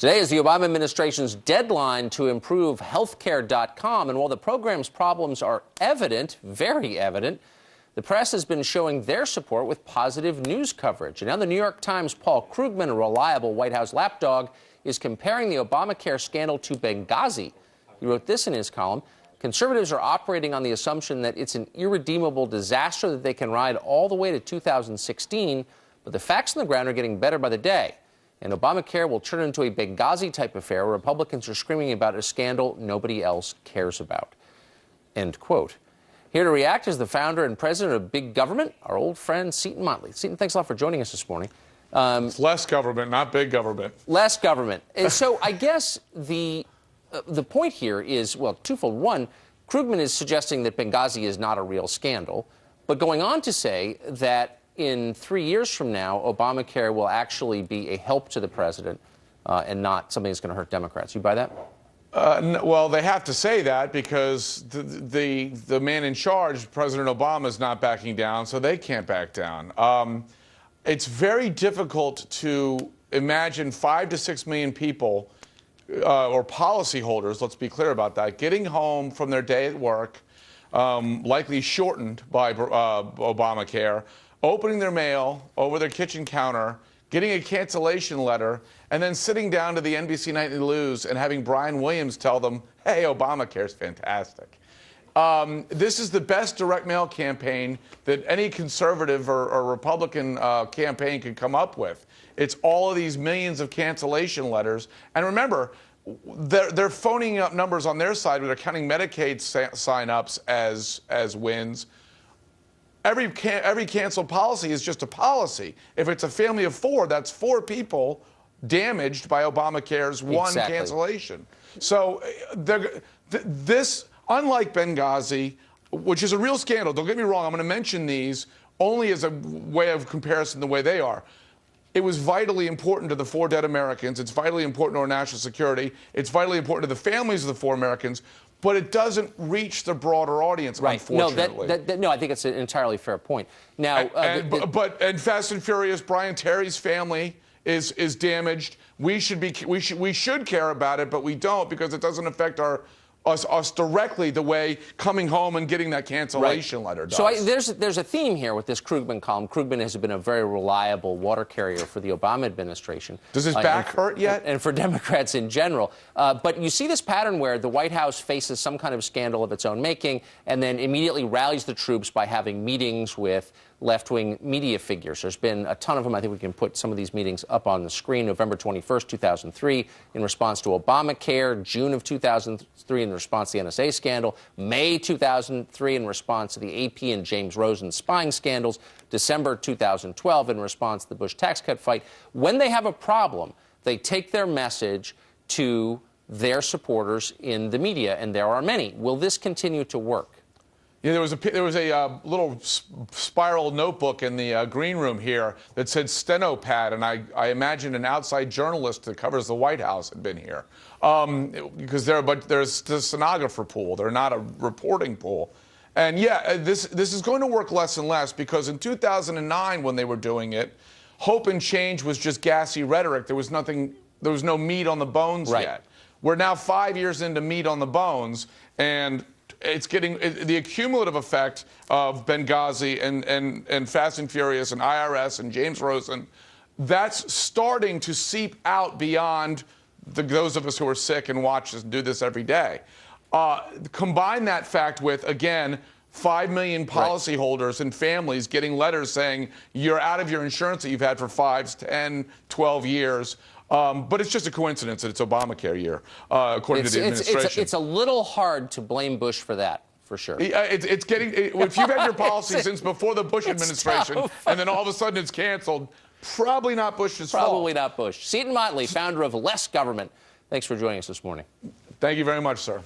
Today is the Obama administration's deadline to improve healthcare.com, and while the program's problems are evident, very evident, the press has been showing their support with positive news coverage. And now the New York Times' Paul Krugman, a reliable White House lapdog, is comparing the Obamacare scandal to Benghazi. He wrote this in his column: conservatives are operating on the assumption that it's an irredeemable disaster that they can ride all the way to 2016, but the facts on the ground are getting better by the day. And Obamacare will turn into a Benghazi-type affair where Republicans are screaming about a scandal nobody else cares about. End quote. Here to react is the founder and president of Big Government, our old friend Seton Motley. Seton, thanks a lot for joining us this morning. It's less government, not big government. Less government. And so I guess the point here is, well, twofold. One, Krugman is suggesting that Benghazi is not a real scandal, but going on to say that in 3 years from now, Obamacare will actually be a help to the president and not something that's going to hurt Democrats. You buy that? Well, they have to say that because the man in charge, President Obama, is not backing down, so they can't back down. It's very difficult to imagine 5 to 6 million people or policyholders, let's be clear about that, getting home from their day at work, likely shortened by Obamacare, opening their mail over their kitchen counter, getting a cancellation letter, and then sitting down to the NBC Nightly News and having Brian Williams tell them, hey, Obamacare's fantastic. This is the best direct mail campaign that any conservative or Republican campaign could come up with. It's all of these millions of cancellation letters. And remember, they're phoning up numbers on their side where they're counting Medicaid sign-ups as wins. Every canceled policy is just a policy. If it's a family of 4, that's 4 people damaged by Obamacare's one cancellation. So this, unlike Benghazi, which is a real scandal, don't get me wrong, I'm going to mention these only as a way of comparison the way they are. It was vitally important to the 4 dead Americans. It's vitally important to our national security. It's vitally important to the families of the 4 Americans. But it doesn't reach the broader audience, unfortunately. No, I think it's an entirely fair point. Now, and Fast and Furious, Brian Terry's family is damaged. We should care about it, but we don't because it doesn't affect us directly the way coming home and getting that cancellation letter does. So there's a theme here with this Krugman column. Krugman has been a very reliable water carrier for the Obama administration. Does his back hurt yet? And for Democrats in general. But you see this pattern where the White House faces some kind of scandal of its own making and then immediately rallies the troops by having meetings with left-wing media figures. There's been a ton of them. I think we can put some of these meetings up on the screen. November 21st, 2003, in response to Obamacare. June of 2003, in response to the NSA scandal. May 2003, in response to the AP and James Rosen spying scandals. December 2012, in response to the Bush tax cut fight. When they have a problem, they take their message to their supporters in the media, and there are many. Will this continue to work? Yeah, there was a little spiral notebook in the green room here that said Stenopad, and I imagine an outside journalist that covers the White House had been here because there's the stenographer pool. They're not a reporting pool. And yeah, this is going to work less and less because in 2009 when they were doing it, hope and change was just gassy rhetoric. There was no meat on the bones yet. We're now 5 years into meat on the bones, and it's getting the accumulative effect of Benghazi and Fast and Furious and IRS and James Rosen. That's starting to seep out beyond those of us who are sick and watch us do this every day. Combine that fact with, again, 5 million policyholders and families getting letters saying you're out of your insurance that you've had for 5, 10, 12 years. But it's just a coincidence that it's Obamacare year, according to the administration. It's a little hard to blame Bush for that, for sure. If you've had your policy since before the Bush administration, and then all of a sudden it's canceled, probably not Bush's fault. Probably not Bush. Seton Motley, founder of Less Government. Thanks for joining us this morning. Thank you very much, sir.